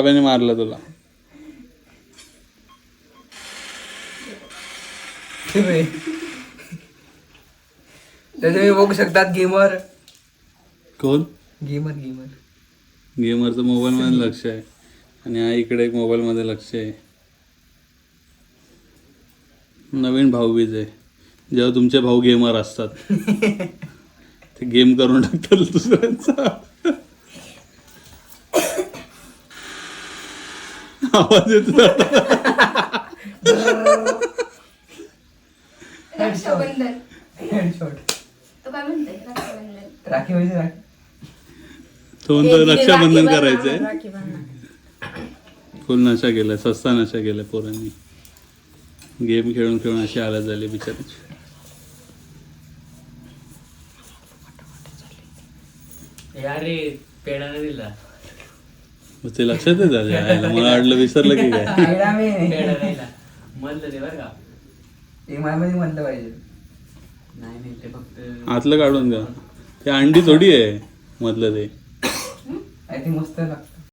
बाबाने मारला तुला. तर तुम्ही बघू शकतात गेमर कोण गेमर गेमर गेमरचं मोबाईल मध्ये लक्ष आहे आणि हा इकडे एक मोबाईल मध्ये लक्ष आहे. नवीन भाऊबीज आहे जेव्हा तुमचे भाऊ गेमर असतात ते गेम करून टाकतात दुसऱ्यांचा. आवाज येतो. रक्षाबंधन हेडशॉट तो काय म्हणते रक्षाबंधन. राखी म्हणजे राखी तो म्हणतो रक्षाबंधन करायचंय. राखी बांधणार. फुल नशा केलाय, सस्ता नशा केलाय पोरांनी. गेम खेळून खेळून अशी हालत झाली बिचाराची. अरे पेढा नाही दिला. मग ते लक्षात येत आलं. मला वाटलं विसरलं की काय. पेढा नाही म्हणलं ते बरं का. ते माझ्यामध्ये म्हणलं पाहिजे. नाही नाही ते फक्त आतलं काढून द्या. ते अंडी थोडी आहे मधलं ते. आय थिंक मस्त लागतं.